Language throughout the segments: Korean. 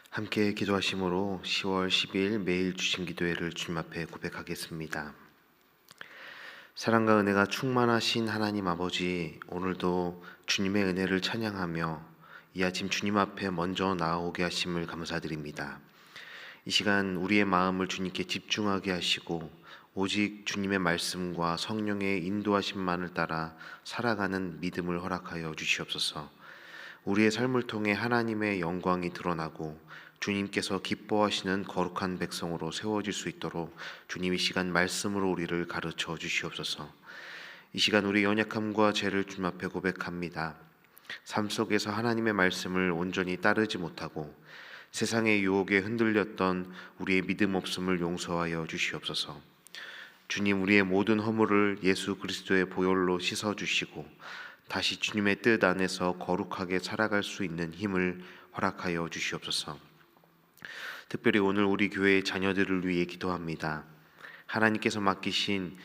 함께 기도하심으로 10월 10일 매일 주신 기도회를 주님 앞에 고백하겠습니다. 사랑과 은혜가 충만하신 하나님 아버지, 오늘도 주님의 은혜를 찬양하며 이 아침 주님 앞에 먼저 나아오게 하심을 감사드립니다. 이 시간 우리의 마음을 주님께 집중하게 하시고 오직 주님의 말씀과 성령의 인도하심만을 따라 살아가는 믿음을 허락하여 주시옵소서. 우리의 삶을 통해 하나님의 영광이 드러나고 주님께서 기뻐하시는 거룩한 백성으로 세워질 수 있도록 주님 이 시간 말씀으로 우리를 가르쳐 주시옵소서. 이 시간 우리 연약함과 죄를 주님 앞에 고백합니다. 삶 속에서 하나님의 말씀을 온전히 따르지 못하고 세상의 유혹에 흔들렸던 우리의 믿음 없음을 용서하여 주시옵소서. 주님, 우리의 모든 허물을 예수 그리스도의 보혈로 씻어주시고 다시 주님의 뜻 안에서 거룩하게 살아갈 수 있는 힘을 허락하여 주시옵소서. 특별히 오늘 우리 교회의 자녀들을 위해 기도합니다. 하나님께서 맡기신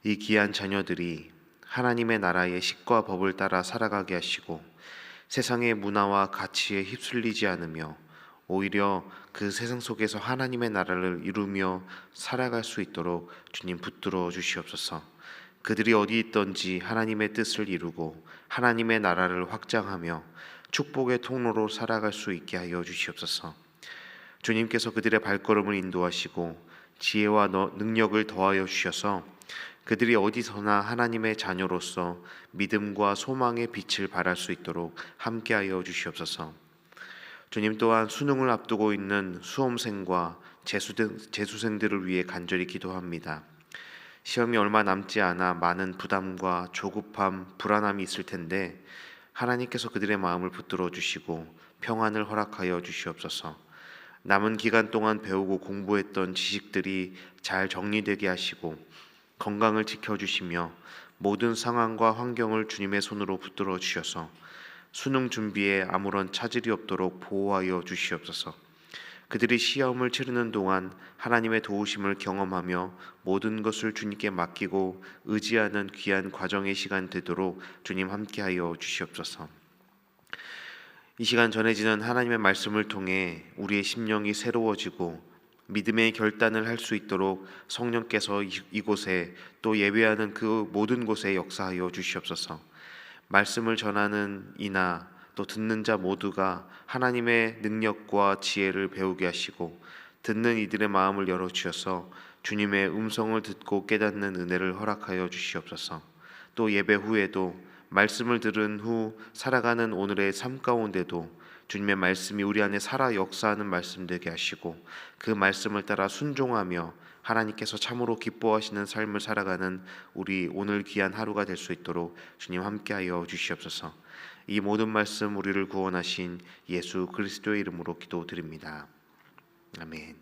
이 귀한 자녀들이 하나님의 나라의 식과 법을 따라 살아가게 하시고 세상의 문화와 가치에 휩쓸리지 않으며 오히려 그 세상 속에서 하나님의 나라를 이루며 살아갈 수 있도록 주님 붙들어 주시옵소서. 그들이 어디 있든지 하나님의 뜻을 이루고 하나님의 나라를 확장하며 축복의 통로로 살아갈 수 있게 하여 주시옵소서. 주님께서 그들의 발걸음을 인도하시고 지혜와 능력을 더하여 주셔서 그들이 어디서나 하나님의 자녀로서 믿음과 소망의 빛을 발할 수 있도록 함께하여 주시옵소서. 주님, 또한 수능을 앞두고 있는 수험생과 재수생들을 위해 간절히 기도합니다. 시험이 얼마 남지 않아 많은 부담과 조급함, 불안함이 있을 텐데 하나님께서 그들의 마음을 붙들어 주시고 평안을 허락하여 주시옵소서. 남은 기간 동안 배우고 공부했던 지식들이 잘 정리되게 하시고 건강을 지켜주시며 모든 상황과 환경을 주님의 손으로 붙들어 주셔서 수능 준비에 아무런 차질이 없도록 보호하여 주시옵소서. 그들이 시험을 치르는 동안 하나님의 도우심을 경험하며 모든 것을 주님께 맡기고 의지하는 귀한 과정의 시간 되도록 주님 함께하여 주시옵소서. 이 시간 전해지는 하나님의 말씀을 통해 우리의 심령이 새로워지고 믿음의 결단을 할 수 있도록 성령께서 이곳에 또 예배하는 그 모든 곳에 역사하여 주시옵소서. 말씀을 전하는 이나 또 듣는 자 모두가 하나님의 능력과 지혜를 배우게 하시고 듣는 이들의 마음을 열어주셔서 주님의 음성을 듣고 깨닫는 은혜를 허락하여 주시옵소서. 또 예배 후에도 말씀을 들은 후 살아가는 오늘의 삶 가운데도 주님의 말씀이 우리 안에 살아 역사하는 말씀 되게 하시고 그 말씀을 따라 순종하며 하나님께서 참으로 기뻐하시는 삶을 살아가는 우리 오늘 귀한 하루가 될 수 있도록 주님 함께하여 주시옵소서. 이 모든 말씀 우리를 구원하신 예수 그리스도의 이름으로 기도드립니다. 아멘.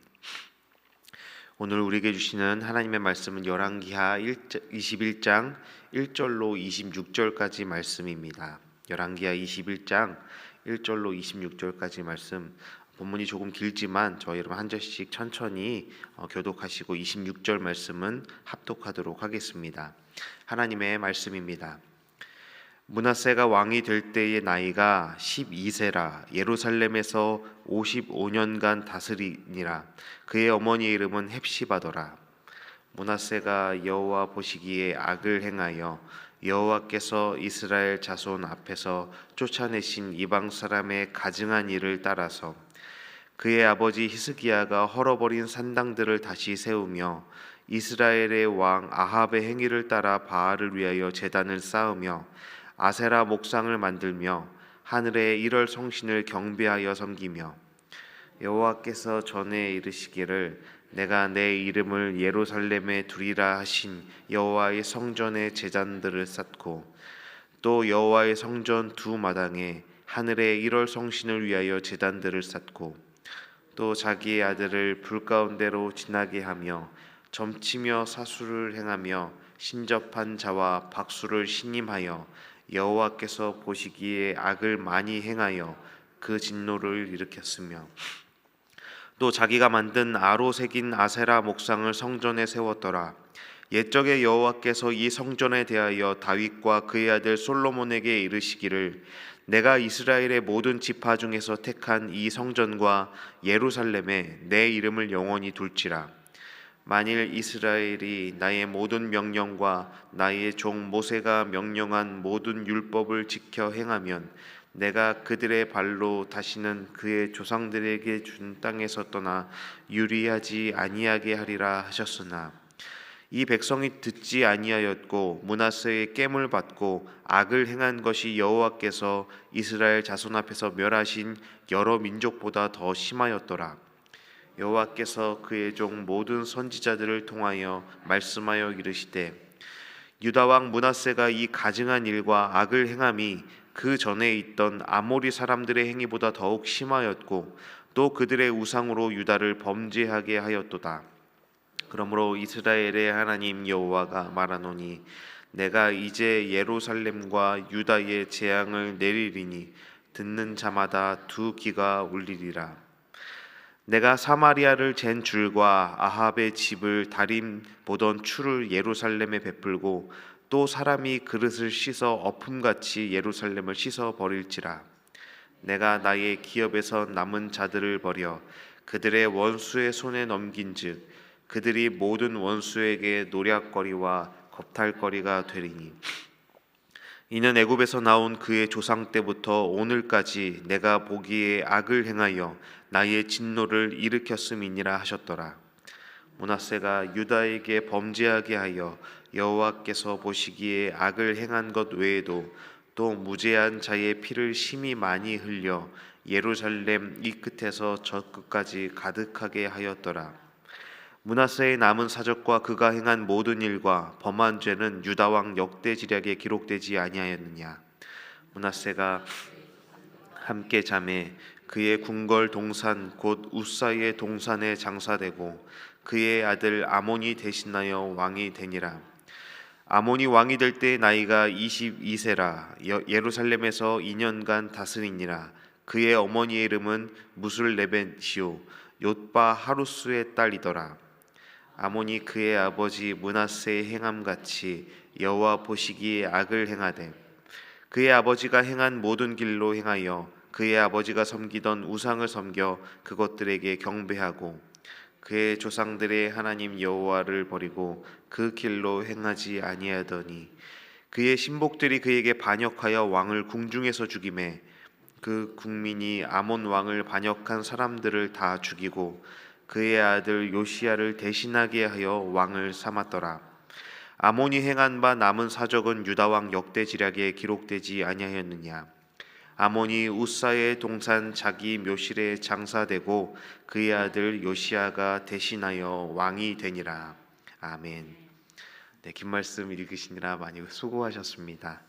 오늘 우리에게 주시는 하나님의 말씀은 열왕기하 21장 1절로 26절까지 말씀입니다. 열왕기하 21장 1절로 26절까지 말씀, 본문이 조금 길지만 저희 여러분 한 절씩 천천히 교독하시고 26절 말씀은 합독하도록 하겠습니다. 하나님의 말씀입니다. 므낫세가 왕이 될 때의 나이가 12세라 예루살렘에서 55년간 다스리니라. 그의 어머니의 이름은 헵시바더라. 므낫세가 여호와 보시기에 악을 행하여 여호와께서 이스라엘 자손 앞에서 쫓아내신 이방 사람의 가증한 일을 따라서 그의 아버지 히스기야가 헐어버린 산당들을 다시 세우며 이스라엘의 왕 아합의 행위를 따라 바알을 위하여 제단을 쌓으며 아세라 목상을 만들며 하늘의 일월 성신을 경배하여 섬기며 여호와께서 전에 이르시기를 내가 내 이름을 예루살렘에 두리라 하신 여호와의 성전에 제단들을 쌓고 또 여호와의 성전 두 마당에 하늘의 일월 성신을 위하여 제단들을 쌓고 또 자기의 아들을 불 가운데로 지나게 하며 점치며 사수를 행하며 신접한 자와 박수를 신임하여 여호와께서 보시기에 악을 많이 행하여 그 진노를 일으켰으며 또 자기가 만든 아로 새긴 아세라 목상을 성전에 세웠더라. 옛적에 여호와께서 이 성전에 대하여 다윗과 그의 아들 솔로몬에게 이르시기를 내가 이스라엘의 모든 지파 중에서 택한 이 성전과 예루살렘에 내 이름을 영원히 둘지라. 만일 이스라엘이 나의 모든 명령과 나의 종 모세가 명령한 모든 율법을 지켜 행하면 내가 그들의 발로 다시는 그의 조상들에게 준 땅에서 떠나 유리하지 아니하게 하리라 하셨으나 이 백성이 듣지 아니하였고 므낫세의 깸을 받고 악을 행한 것이 여호와께서 이스라엘 자손 앞에서 멸하신 여러 민족보다 더 심하였더라. 여호와께서 그의 종 모든 선지자들을 통하여 말씀하여 이르시되 유다 왕 므낫세가 이 가증한 일과 악을 행함이 그 전에 있던 아모리 사람들의 행위보다 더욱 심하였고 또 그들의 우상으로 유다를 범죄하게 하였도다. 그러므로 이스라엘의 하나님 여호와가 말하노니 내가 이제 예루살렘과 유다의 재앙을 내리리니 듣는 자마다 두 귀가 울리리라. 내가 사마리아를 잰 줄과 아합의 집을 다림 보던 추를 예루살렘에 베풀고 또 사람이 그릇을 씻어 엎음같이 예루살렘을 씻어 버릴지라. 내가 나의 기업에서 남은 자들을 버려 그들의 원수의 손에 넘긴즉 그들이 모든 원수에게 노략거리와 겁탈거리가 되리니 이는 애굽에서 나온 그의 조상 때부터 오늘까지 내가 보기에 악을 행하여 나의 진노를 일으켰음이니라 하셨더라. 므낫세가 유다에게 범죄하게 하여 여호와께서 보시기에 악을 행한 것 외에도 또 무죄한 자의 피를 심히 많이 흘려 예루살렘 이 끝에서 저 끝까지 가득하게 하였더라. 므낫세의 남은 사적과 그가 행한 모든 일과 범한 죄는 유다 왕 역대지략에 기록되지 아니하였느냐. 므낫세가 함께 잠에 그의 궁궐 동산 곧 우사의 동산에 장사되고 그의 아들 아몬이 대신하여 왕이 되니라. 아몬이 왕이 될 때 나이가 22세라 예루살렘에서 2년간 다스리니라. 그의 어머니의 이름은 무술레벳이요 옅바 하루스의 딸이더라. 아몬이 그의 아버지 므낫세의 행함같이 여호와 보시기에 악을 행하되 그의 아버지가 행한 모든 길로 행하여 그의 아버지가 섬기던 우상을 섬겨 그것들에게 경배하고 그의 조상들의 하나님 여호와를 버리고 그 길로 행하지 아니하더니 그의 신복들이 그에게 반역하여 왕을 궁중에서 죽이매 그 국민이 아몬 왕을 반역한 사람들을 다 죽이고 그의 아들 요시야를 대신하게 하여 왕을 삼았더라. 아몬이 행한 바 남은 사적은 유다 왕 역대지략에 기록되지 아니하였느냐. 아몬이 우사의 동산 자기 묘실에 장사되고 그의 아들 요시야가 대신하여 왕이 되니라. 아멘. 네, 긴 말씀 읽으시느라 많이 수고하셨습니다.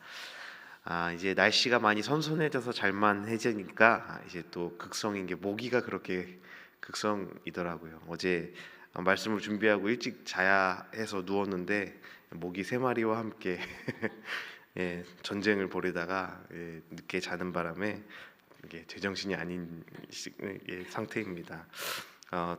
이제 날씨가 많이 선선해져서 잘만해지니까 이제 또 극성인 게 모기가 그렇게 극성이더라고요. 어제 말씀을 준비하고 일찍 자야 해서 누웠는데 모기 3마리와 함께 전쟁을 벌이다가 늦게 자는 바람에 이게 제정신이 아닌 상태입니다.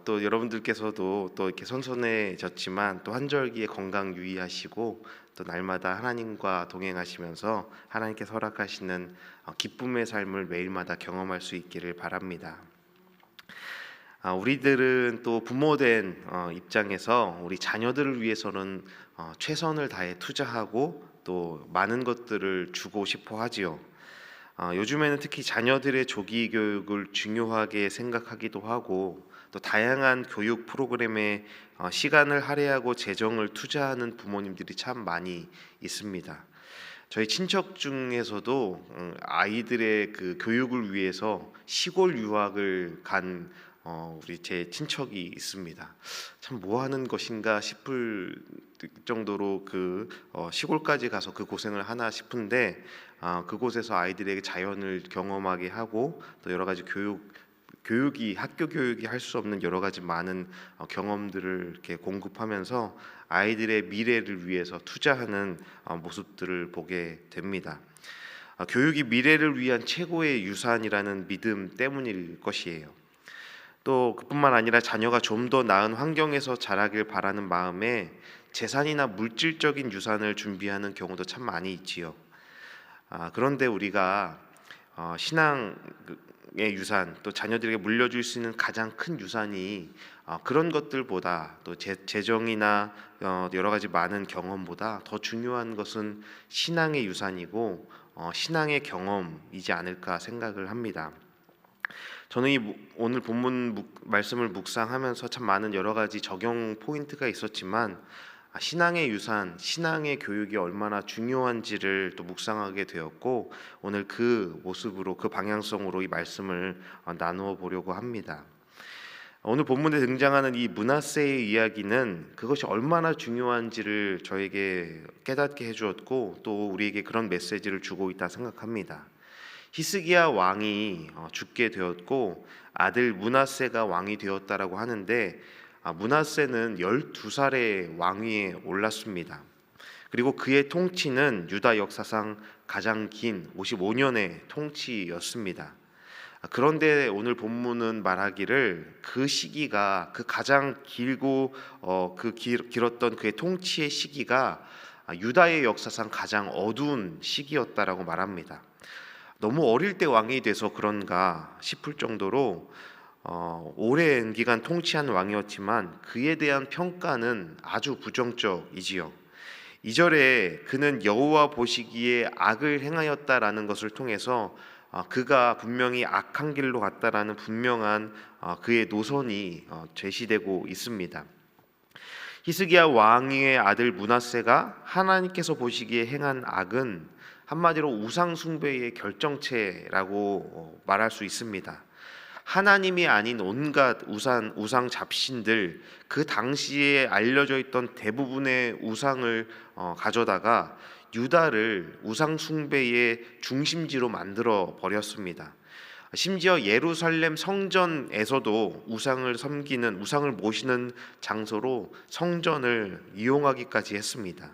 또 여러분들께서도 또 이렇게 선선해졌지만 또 한절기에 건강 유의하시고 또 날마다 하나님과 동행하시면서 하나님께서 허락하시는 기쁨의 삶을 매일마다 경험할 수 있기를 바랍니다. 우리들은 또 부모된 입장에서 우리 자녀들을 위해서는 최선을 다해 투자하고 또 많은 것들을 주고 싶어 하지요. 요즘에는 특히 자녀들의 조기 교육을 중요하게 생각하기도 하고 또 다양한 교육 프로그램에 시간을 할애하고 재정을 투자하는 부모님들이 참 많이 있습니다. 저희 친척 중에서도 아이들의 그 교육을 위해서 시골 유학을 간 우리 제 친척이 있습니다. 참 뭐 하는 것인가 싶을 정도로 그 시골까지 가서 그 고생을 하나 싶은데 그곳에서 아이들에게 자연을 경험하게 하고 또 여러 가지 학교 교육이 할 수 없는 여러 가지 많은 경험들을 이렇게 공급하면서 아이들의 미래를 위해서 투자하는 모습들을 보게 됩니다. 교육이 미래를 위한 최고의 유산이라는 믿음 때문일 것이에요. 또 그뿐만 아니라 자녀가 좀 더 나은 환경에서 자라길 바라는 마음에 재산이나 물질적인 유산을 준비하는 경우도 참 많이 있지요. 그런데 우리가 신앙의 유산, 또 자녀들에게 물려줄 수 있는 가장 큰 유산이 그런 것들보다, 또 재정이나 여러 가지 많은 경험보다 더 중요한 것은 신앙의 유산이고 신앙의 경험이지 않을까 생각을 합니다. 저는 오늘 본문 말씀을 묵상하면서 참 많은 여러 가지 적용 포인트가 있었지만, 신앙의 유산, 신앙의 교육이 얼마나 중요한지를 또 묵상하게 되었고, 오늘 그 모습으로, 그 방향성으로 이 말씀을 나누어 보려고 합니다. 오늘 본문에 등장하는 이 므낫세의 이야기는 그것이 얼마나 중요한지를 저에게 깨닫게 해주었고, 또 우리에게 그런 메시지를 주고 있다 생각합니다. 히스기야 왕이 죽게 되었고 아들 므낫세가 왕이 되었다라고 하는데, 므낫세는 12살에 왕위에 올랐습니다. 그리고 그의 통치는 유다 역사상 가장 긴 55년의 통치였습니다. 그런데 오늘 본문은 말하기를 그 시기가, 그 가장 길고 길었던 그의 통치의 시기가 유다의 역사상 가장 어두운 시기였다라고 말합니다. 너무 어릴 때 왕이 돼서 그런가 싶을 정도로 오랜 기간 통치한 왕이었지만 그에 대한 평가는 아주 부정적이지요. 2절에 그는 여호와 보시기에 악을 행하였다라는 것을 통해서 그가 분명히 악한 길로 갔다라는 분명한 그의 노선이 제시되고 있습니다. 히스기야 왕의 아들 므낫세가 하나님께서 보시기에 행한 악은 한마디로 우상 숭배의 결정체라고 말할 수 있습니다. 하나님이 아닌 온갖 우상 잡신들, 그 당시에 알려져 있던 대부분의 우상을 가져다가 유다를 우상 숭배의 중심지로 만들어 버렸습니다. 심지어 예루살렘 성전에서도 우상을 모시는 장소로 성전을 이용하기까지 했습니다.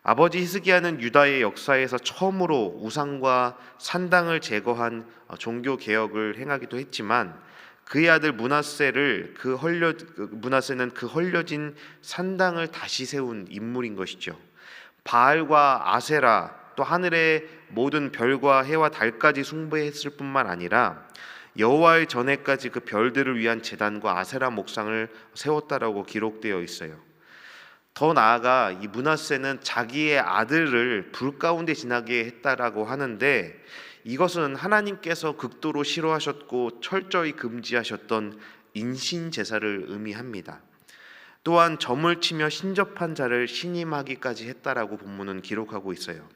아버지 히스기야는 유다의 역사에서 처음으로 우상과 산당을 제거한 종교 개혁을 행하기도 했지만, 그의 아들 므낫세는 그 헐려진 산당을 다시 세운 인물인 것이죠. 바알과 아세라, 또 하늘의 모든 별과 해와 달까지 숭배했을 뿐만 아니라 여호와의 전에까지 그 별들을 위한 제단과 아세라 목상을 세웠다라고 기록되어 있어요. 더 나아가 이 므낫세는 자기의 아들을 불 가운데 지나게 했다라고 하는데, 이것은 하나님께서 극도로 싫어하셨고 철저히 금지하셨던 인신 제사를 의미합니다. 또한 점을 치며 신접한 자를 신임하기까지 했다라고 본문은 기록하고 있어요.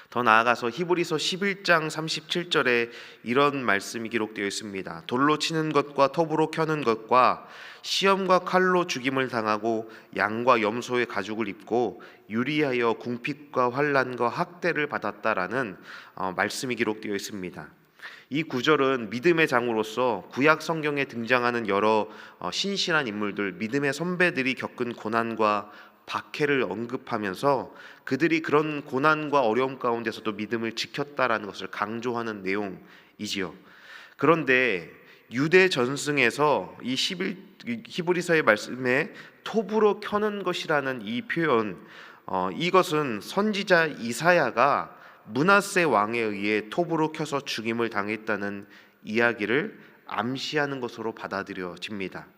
더 나아가서 히브리서 11장 37절에 이런 말씀이 기록되어 있습니다. 돌로 치는 것과 톱으로 켜는 것과 시험과 칼로 죽임을 당하고 양과 염소의 가죽을 입고 유리하여 궁핍과 환난과 학대를 받았다라는 말씀이 기록되어 있습니다. 이 구절은 믿음의 장으로서 구약 성경에 등장하는 여러 신실한 인물들, 믿음의 선배들이 겪은 고난과 박해를 언급하면서 그들이 그런 고난과 어려움 가운데서도 믿음을 지켰다라는 것을 강조하는 내용이지요. 그런데 유대 전승에서 이 히브리서의 말씀에 톱으로 켜는 것이라는 이 표현, 이것은 선지자 이사야가 므낫세 왕에 의해 톱으로 켜서 죽임을 당했다는 이야기를 암시하는 것으로 받아들여집니다.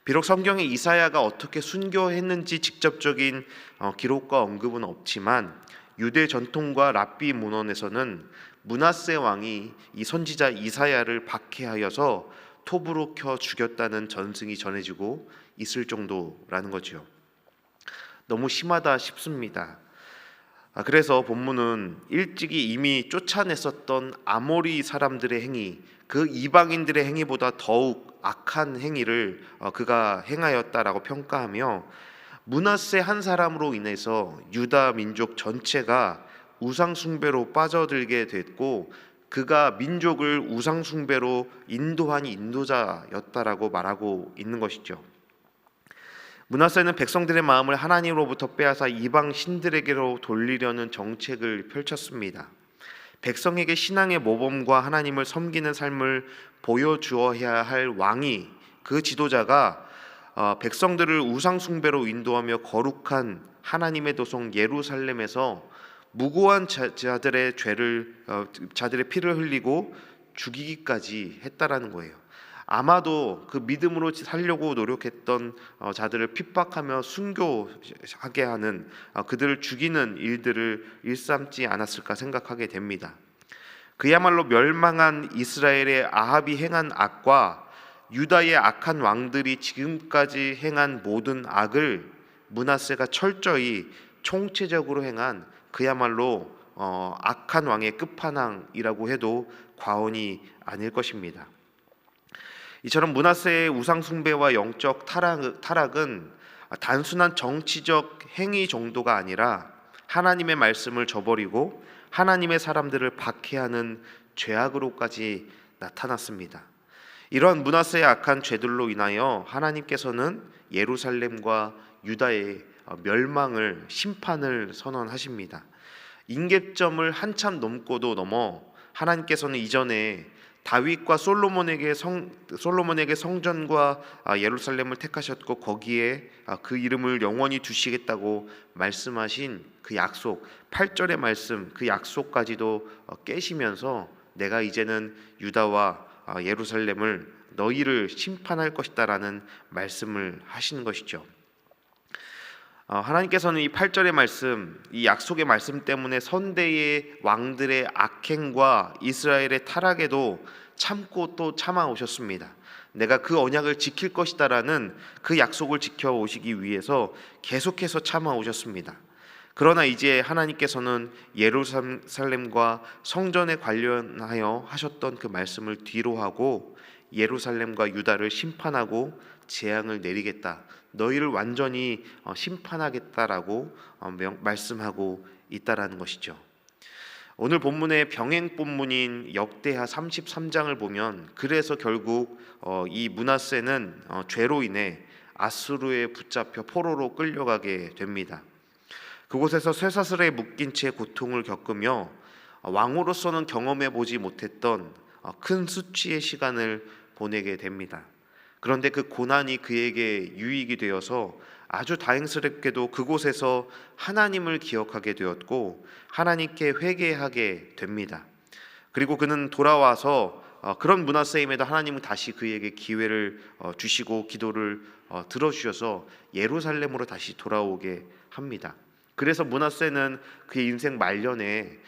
비록 성경에 이사야가 어떻게 순교했는지 직접적인 기록과 언급은 없지만, 유대 전통과 랍비 문헌에서는 므낫세 왕이 이 선지자 이사야를 박해하여서 톱으로 켜 죽였다는 전승이 전해지고 있을 정도라는 거죠. 너무 심하다 싶습니다. 그래서 본문은 일찍이 이미 쫓아냈었던 아모리 사람들의 행위, 그 이방인들의 행위보다 더욱 악한 행위를 그가 행하였다라고 평가하며, 므낫세 한 사람으로 인해서 유다 민족 전체가 우상 숭배로 빠져들게 됐고, 그가 민족을 우상 숭배로 인도한 인도자였다라고 말하고 있는 것이죠. 므낫세는 백성들의 마음을 하나님으로부터 빼앗아 이방 신들에게로 돌리려는 정책을 펼쳤습니다. 백성에게 신앙의 모범과 하나님을 섬기는 삶을 보여주어야 할 왕이, 그 지도자가 백성들을 우상 숭배로 인도하며 거룩한 하나님의 도성 예루살렘에서 무고한 자들의 자들의 피를 흘리고 죽이기까지 했다라는 거예요. 아마도 그 믿음으로 살려고 노력했던 자들을 핍박하며 순교하게 하는, 그들을 죽이는 일들을 일삼지 않았을까 생각하게 됩니다. 그야말로 멸망한 이스라엘의 아합이 행한 악과 유다의 악한 왕들이 지금까지 행한 모든 악을 므낫세가 철저히 총체적으로 행한 그야말로 악한 왕의 끝판왕이라고 해도 과언이 아닐 것입니다. 이처럼 므낫세의 우상 숭배와 영적 타락은 단순한 정치적 행위 정도가 아니라 하나님의 말씀을 저버리고 하나님의 사람들을 박해하는 죄악으로까지 나타났습니다. 이러한 므낫세의 악한 죄들로 인하여 하나님께서는 예루살렘과 유다의 멸망을, 심판을 선언하십니다. 임계점을 한참 넘고도 넘어 하나님께서는 이전에 다윗과 솔로몬에게 성전과 예루살렘을 택하셨고 거기에 그 이름을 영원히 두시겠다고 말씀하신 그 약속, 8절의 말씀, 그 약속까지도 깨시면서 내가 이제는 유다와 예루살렘을 너희를 심판할 것이다라는 말씀을 하시는 것이죠. 하나님께서는 이 8절의 말씀, 이 약속의 말씀 때문에 선대의 왕들의 악행과 이스라엘의 타락에도 참고 또 참아 오셨습니다. 내가 그 언약을 지킬 것이다라는 그 약속을 지켜 오시기 위해서 계속해서 참아 오셨습니다. 그러나 이제 하나님께서는 예루살렘과 성전에 관련하여 하셨던 그 말씀을 뒤로하고 예루살렘과 유다를 심판하고 재앙을 내리겠다, 너희를 완전히 심판하겠다라고 말씀하고 있다라는 것이죠. 오늘 본문의 병행 본문인 역대하 33장을 보면 그래서 결국 이 므낫세는 죄로 인해 아수르에 붙잡혀 포로로 끌려가게 됩니다. 그곳에서 쇠사슬에 묶인 채 고통을 겪으며 왕으로서는 경험해 보지 못했던 큰 수치의 시간을 보내게 됩니다. 그런데 그 고난이 그에게 유익이 되어서 아주 다행스럽게도 그곳에서 하나님을 기억하게 되었고 하나님께 회개하게 됩니다. 그리고 그는 돌아와서 그런 므낫세임에도 하나님은 다시 그에게 기회를 주시고 기도를 들어주셔서 예루살렘으로 다시 돌아오게 합니다. 그래서 므낫세는 그의 인생 말년에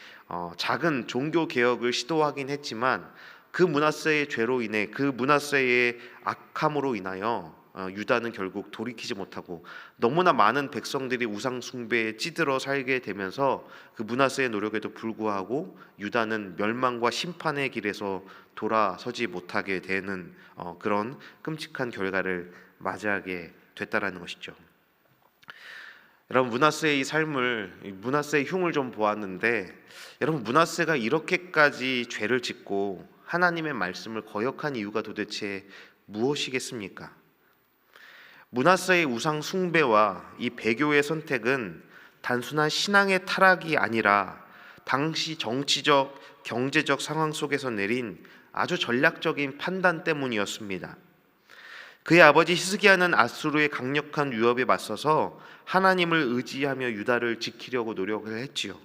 작은 종교 개혁을 시도하긴 했지만 그 므낫세의 죄로 인해, 그 므낫세의 악함으로 인하여 유다는 결국 돌이키지 못하고 너무나 많은 백성들이 우상 숭배에 찌들어 살게 되면서 그 므낫세의 노력에도 불구하고 유다는 멸망과 심판의 길에서 돌아서지 못하게 되는 그런 끔찍한 결과를 맞이하게 됐다라는 것이죠. 여러분, 므낫세의 이 삶을, 므낫세의 흉을 좀 보았는데, 여러분, 므낫세가 이렇게까지 죄를 짓고 하나님의 말씀을 거역한 이유가 도대체 무엇이겠습니까? 므낫세의 우상 숭배와 이 배교의 선택은 단순한 신앙의 타락이 아니라 당시 정치적, 경제적 상황 속에서 내린 아주 전략적인 판단 때문이었습니다. 그의 아버지 히스기야는 아수르의 강력한 위협에 맞서서 하나님을 의지하며 유다를 지키려고 노력을 했지요.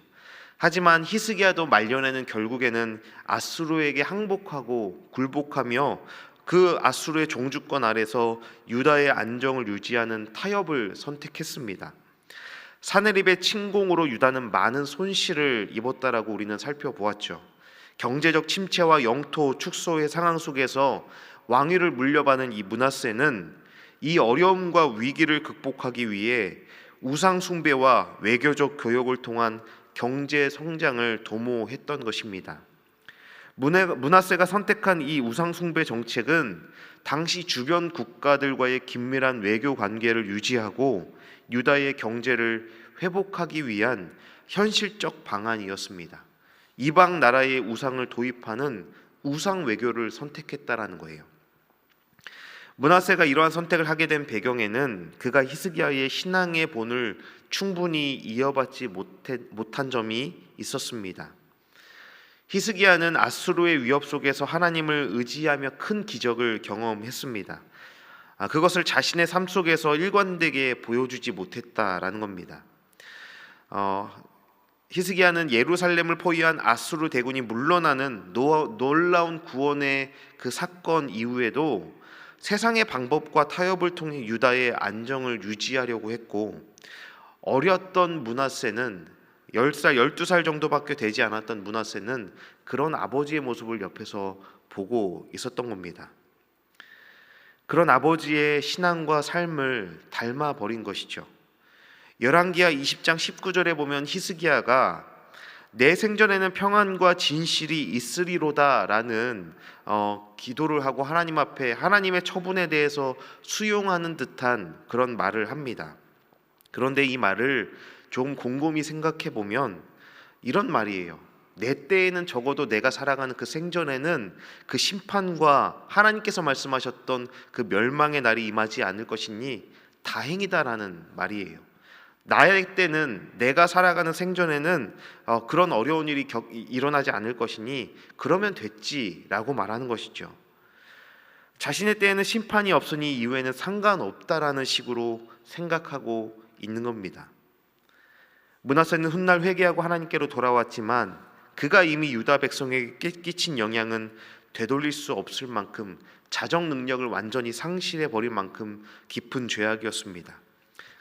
하지만 히스기야도 말년에는 결국에는 아수르에게 항복하고 굴복하며 그 아수르의 종주권 아래서 유다의 안정을 유지하는 타협을 선택했습니다. 사네립의 침공으로 유다는 많은 손실을 입었다라고 우리는 살펴보았죠. 경제적 침체와 영토 축소의 상황 속에서 왕위를 물려받은 이 므낫세는 이 어려움과 위기를 극복하기 위해 우상 숭배와 외교적 교역을 통한 경제 성장을 도모했던 것입니다. 므낫세가 선택한 이 우상 숭배 정책은 당시 주변 국가들과의 긴밀한 외교 관계를 유지하고 유다의 경제를 회복하기 위한 현실적 방안이었습니다. 이방 나라의 우상을 도입하는 우상 외교를 선택했다라는 거예요. 므낫세가 이러한 선택을 하게 된 배경에는 그가 히스기야의 신앙의 본을 충분히 이어받지 못한 점이 있었습니다. 히스기야는 아수르의 위협 속에서 하나님을 의지하며 큰 기적을 경험했습니다. 그것을 자신의 삶 속에서 일관되게 보여주지 못했다라는 겁니다. 히스기야는 예루살렘을 포위한 아수르 대군이 물러나는 놀라운 구원의 그 사건 이후에도 세상의 방법과 타협을 통해 유다의 안정을 유지하려고 했고, 어렸던 므낫세는 10살, 12살 정도밖에 되지 않았던 므낫세는 그런 아버지의 모습을 옆에서 보고 있었던 겁니다. 그런 아버지의 신앙과 삶을 닮아 버린 것이죠. 열왕기하 20장 19절에 보면 히스기야가 내 생전에는 평안과 진실이 있으리로다라는 기도를 하고 하나님 앞에 하나님의 처분에 대해서 수용하는 듯한 그런 말을 합니다. 그런데 이 말을 좀 곰곰이 생각해 보면 이런 말이에요. 내 때에는 적어도 내가 살아가는 그 생전에는 그 심판과 하나님께서 말씀하셨던 그 멸망의 날이 임하지 않을 것이니 다행이다라는 말이에요. 나의 때는 내가 살아가는 생전에는 그런 어려운 일이 일어나지 않을 것이니 그러면 됐지라고 말하는 것이죠. 자신의 때에는 심판이 없으니 이후에는 상관없다라는 식으로 생각하고 있는 겁니다. 므낫세는 훗날 회개하고 하나님께로 돌아왔지만 그가 이미 유다 백성에게 끼친 영향은 되돌릴 수 없을 만큼, 자정 능력을 완전히 상실해 버릴 만큼 깊은 죄악이었습니다.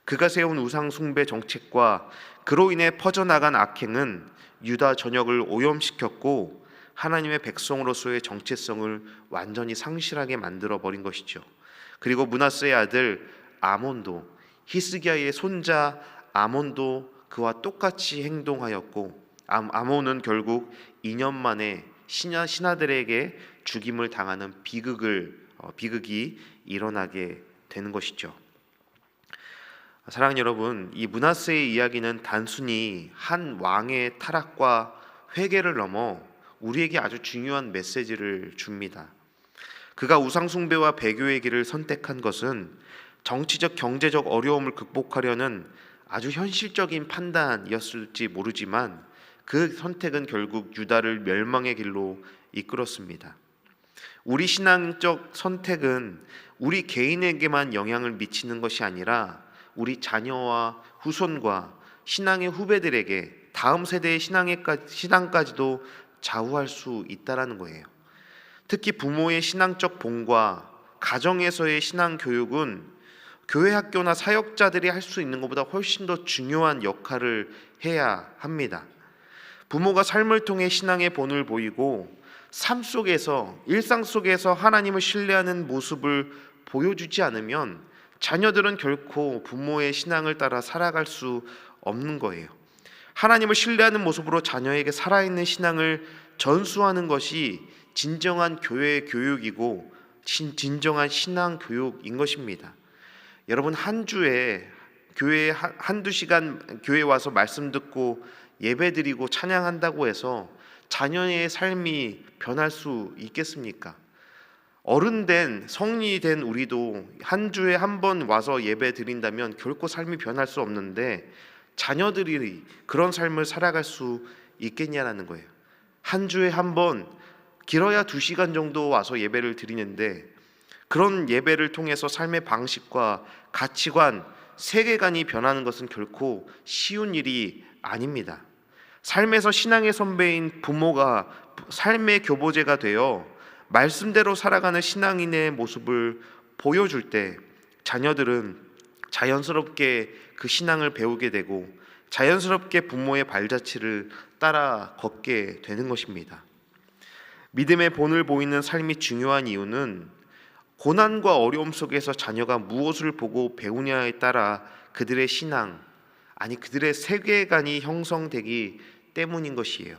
그가 세운 우상 숭배 정책과 그로 인해 퍼져나간 악행은 유다 전역을 오염시켰고 하나님의 백성으로서의 정체성을 완전히 상실하게 만들어 버린 것이죠. 그리고 므낫세의 아들 아몬도, 히스기야의 손자 아몬도 그와 똑같이 행동하였고, 아몬은 결국 2년 만에 신하들에게 죽임을 당하는 비극이 일어나게 되는 것이죠. 사랑하는 여러분, 이 므낫세의 이야기는 단순히 한 왕의 타락과 회개를 넘어 우리에게 아주 중요한 메시지를 줍니다. 그가 우상 숭배와 배교의 길을 선택한 것은 정치적 경제적 어려움을 극복하려는 아주 현실적인 판단이었을지 모르지만 그 선택은 결국 유다를 멸망의 길로 이끌었습니다. 우리 신앙적 선택은 우리 개인에게만 영향을 미치는 것이 아니라 우리 자녀와 후손과 신앙의 후배들에게 다음 세대의 신앙까지도 좌우할 수 있다라는 거예요. 특히 부모의 신앙적 본과 가정에서의 신앙 교육은 교회 학교나 사역자들이 할 수 있는 것보다 훨씬 더 중요한 역할을 해야 합니다. 부모가 삶을 통해 신앙의 본을 보이고 삶 속에서, 일상 속에서 하나님을 신뢰하는 모습을 보여주지 않으면 자녀들은 결코 부모의 신앙을 따라 살아갈 수 없는 거예요. 하나님을 신뢰하는 모습으로 자녀에게 살아있는 신앙을 전수하는 것이 진정한 교회 교육이고 진정한 신앙 교육인 것입니다. 여러분, 한 주에 교회에 한두 시간 교회 와서 말씀 듣고 예배 드리고 찬양한다고 해서 자녀의 삶이 변할 수 있겠습니까? 어른된 성인이 된 우리도 한 주에 한 번 와서 예배 드린다면 결코 삶이 변할 수 없는데 자녀들이 그런 삶을 살아갈 수 있겠냐라는 거예요. 한 주에 한 번, 길어야 2시간 정도 와서 예배를 드리는데 그런 예배를 통해서 삶의 방식과 가치관, 세계관이 변하는 것은 결코 쉬운 일이 아닙니다. 삶에서 신앙의 선배인 부모가 삶의 교보제가 되어 말씀대로 살아가는 신앙인의 모습을 보여줄 때 자녀들은 자연스럽게 그 신앙을 배우게 되고 자연스럽게 부모의 발자취를 따라 걷게 되는 것입니다. 믿음의 본을 보이는 삶이 중요한 이유는 고난과 어려움 속에서 자녀가 무엇을 보고 배우냐에 따라 그들의 신앙, 그들의 세계관이 형성되기 때문인 것이에요.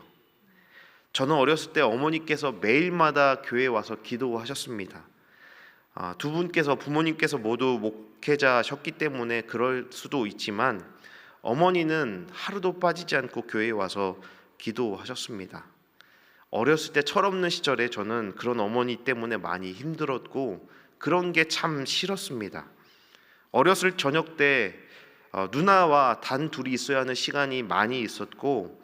저는 어렸을 때 어머니께서 매일마다 교회에 와서 기도하셨습니다. 두 분께서, 부모님께서 모두 목회자셨기 때문에 그럴 수도 있지만 어머니는 하루도 빠지지 않고 교회에 와서 기도하셨습니다. 어렸을 때 철없는 시절에 저는 그런 어머니 때문에 많이 힘들었고 그런 게 참 싫었습니다. 어렸을 저녁 때 누나와 단 둘이 있어야 하는 시간이 많이 있었고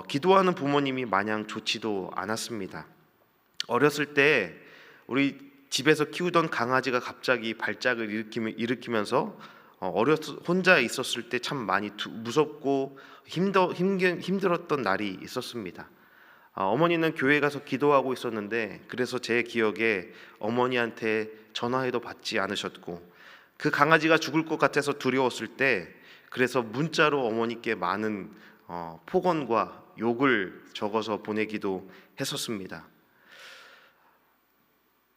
기도하는 부모님이 마냥 좋지도 않았습니다. 어렸을 때 우리 집에서 키우던 강아지가 갑자기 발작을 일으키면서 혼자 있었을 때 참 많이 무섭고 힘들었던 날이 있었습니다. 어머니는 교회 가서 기도하고 있었는데, 그래서 제 기억에 어머니한테 전화해도 받지 않으셨고, 그 강아지가 죽을 것 같아서 두려웠을 때 그래서 문자로 어머니께 많은 폭언과 욕을 적어서 보내기도 했었습니다.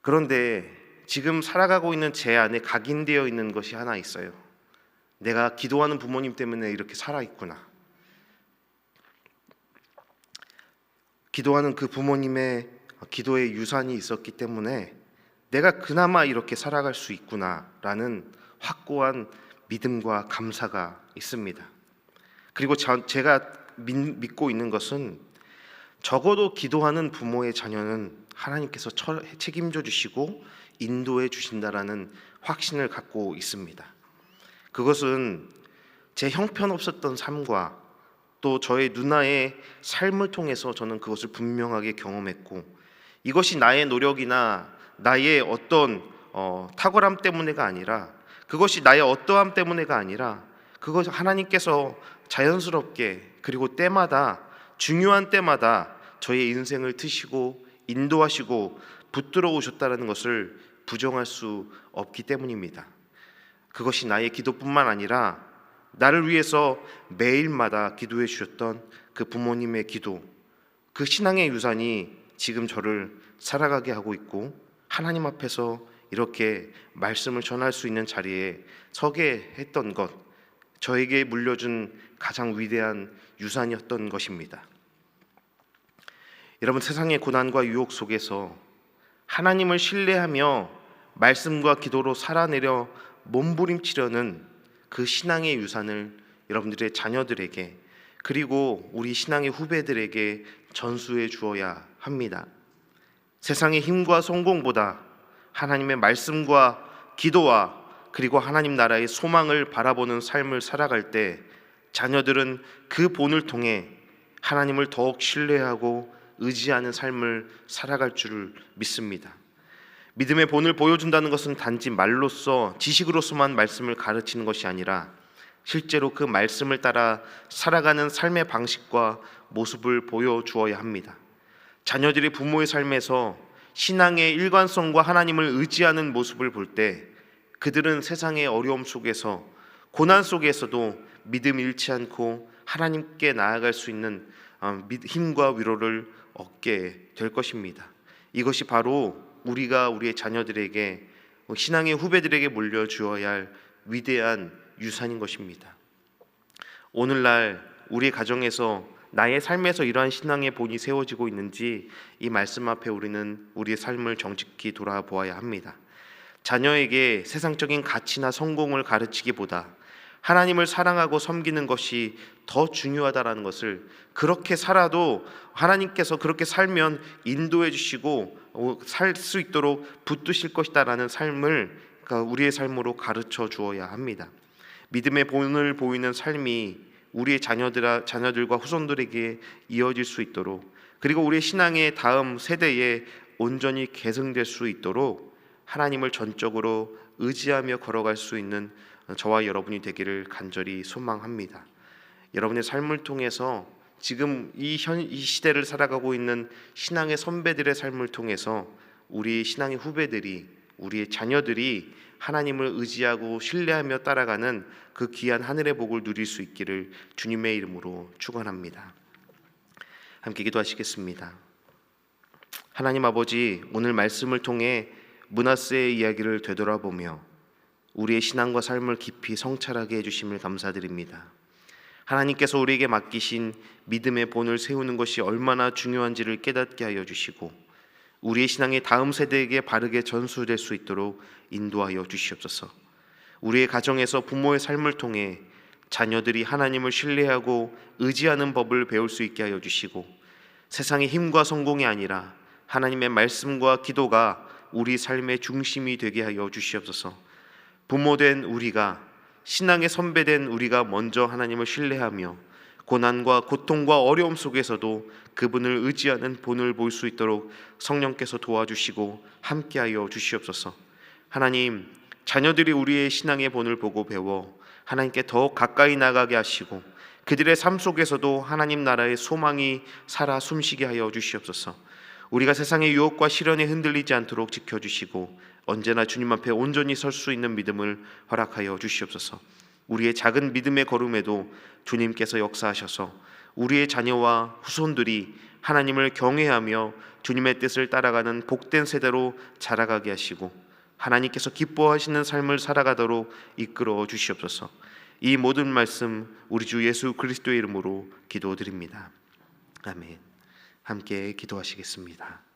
그런데 지금 살아가고 있는 제 안에 각인되어 있는 것이 하나 있어요. 내가 기도하는 부모님 때문에 이렇게 살아있구나. 기도하는 그 부모님의 기도의 유산이 있었기 때문에 내가 그나마 이렇게 살아갈 수 있구나라는 확고한 믿음과 감사가 있습니다. 그리고 제가 믿고 있는 것은 적어도 기도하는 부모의 자녀는 하나님께서 책임져 주시고 인도해 주신다라는 확신을 갖고 있습니다. 그것은 제 형편없었던 삶과 또 저의 누나의 삶을 통해서 저는 그것을 분명하게 경험했고, 이것이 나의 노력이나 나의 어떤 탁월함 때문에가 아니라, 그것이 나의 어떠함 때문에가 아니라, 그것이 하나님께서 자연스럽게 그리고 때마다, 중요한 때마다 저의 인생을 트시고 인도하시고 붙들어 오셨다는 것을 부정할 수 없기 때문입니다. 그것이 나의 기도뿐만 아니라 나를 위해서 매일마다 기도해 주셨던 그 부모님의 기도, 그 신앙의 유산이 지금 저를 살아가게 하고 있고, 하나님 앞에서 이렇게 말씀을 전할 수 있는 자리에 서게 했던 것, 저에게 물려준 가장 위대한 유산이었던 것입니다. 여러분, 세상의 고난과 유혹 속에서 하나님을 신뢰하며 말씀과 기도로 살아내려 몸부림치려는 그 신앙의 유산을 여러분들의 자녀들에게, 그리고 우리 신앙의 후배들에게 전수해 주어야 합니다. 세상의 힘과 성공보다 하나님의 말씀과 기도와 그리고 하나님 나라의 소망을 바라보는 삶을 살아갈 때 자녀들은 그 본을 통해 하나님을 더욱 신뢰하고 의지하는 삶을 살아갈 줄을 믿습니다. 믿음의 본을 보여준다는 것은 단지 말로써, 지식으로서만 말씀을 가르치는 것이 아니라 실제로 그 말씀을 따라 살아가는 삶의 방식과 모습을 보여주어야 합니다. 자녀들이 부모의 삶에서 신앙의 일관성과 하나님을 의지하는 모습을 볼 때 그들은 세상의 어려움 속에서, 고난 속에서도 믿음 잃지 않고 하나님께 나아갈 수 있는 힘과 위로를 얻게 될 것입니다. 이것이 바로 우리가 우리의 자녀들에게, 신앙의 후배들에게 물려주어야 할 위대한 유산인 것입니다. 오늘날 우리 가정에서, 나의 삶에서 이러한 신앙의 본이 세워지고 있는지 이 말씀 앞에 우리는 우리의 삶을 정직히 돌아보아야 합니다. 자녀에게 세상적인 가치나 성공을 가르치기보다 하나님을 사랑하고 섬기는 것이 더 중요하다라는 것을, 그렇게 살아도 하나님께서 그렇게 살면 인도해 주시고 살 수 있도록 붙드실 것이다라는 삶을 우리의 삶으로 가르쳐 주어야 합니다. 믿음의 본을 보이는 삶이 우리의 자녀들과 후손들에게 이어질 수 있도록, 그리고 우리의 신앙의 다음 세대에 온전히 계승될 수 있도록 하나님을 전적으로 의지하며 걸어갈 수 있는 저와 여러분이 되기를 간절히 소망합니다. 여러분의 삶을 통해서 지금 이 시대를 살아가고 있는 신앙의 선배들의 삶을 통해서 우리 신앙의 후배들이, 우리의 자녀들이 하나님을 의지하고 신뢰하며 따라가는 그 귀한 하늘의 복을 누릴 수 있기를 주님의 이름으로 축원합니다. 함께 기도하시겠습니다. 하나님 아버지, 오늘 말씀을 통해 므낫세의 이야기를 되돌아보며 우리의 신앙과 삶을 깊이 성찰하게 해주심을 감사드립니다. 하나님께서 우리에게 맡기신 믿음의 본을 세우는 것이 얼마나 중요한지를 깨닫게 하여 주시고 우리의 신앙이 다음 세대에게 바르게 전수될 수 있도록 인도하여 주시옵소서. 우리의 가정에서 부모의 삶을 통해 자녀들이 하나님을 신뢰하고 의지하는 법을 배울 수 있게 하여 주시고, 세상의 힘과 성공이 아니라 하나님의 말씀과 기도가 우리 삶의 중심이 되게 하여 주시옵소서. 부모된 우리가, 신앙의 선배된 우리가 먼저 하나님을 신뢰하며 고난과 고통과 어려움 속에서도 그분을 의지하는 본을 볼 수 있도록 성령께서 도와주시고 함께하여 주시옵소서. 하나님, 자녀들이 우리의 신앙의 본을 보고 배워 하나님께 더 가까이 나가게 하시고 그들의 삶 속에서도 하나님 나라의 소망이 살아 숨쉬게 하여 주시옵소서. 우리가 세상의 유혹과 시련에 흔들리지 않도록 지켜주시고 언제나 주님 앞에 온전히 설 수 있는 믿음을 허락하여 주시옵소서. 우리의 작은 믿음의 걸음에도 주님께서 역사하셔서 우리의 자녀와 후손들이 하나님을 경외하며 주님의 뜻을 따라가는 복된 세대로 자라가게 하시고 하나님께서 기뻐하시는 삶을 살아가도록 이끌어 주시옵소서. 이 모든 말씀 우리 주 예수 그리스도의 이름으로 기도드립니다. 아멘. 함께 기도하시겠습니다.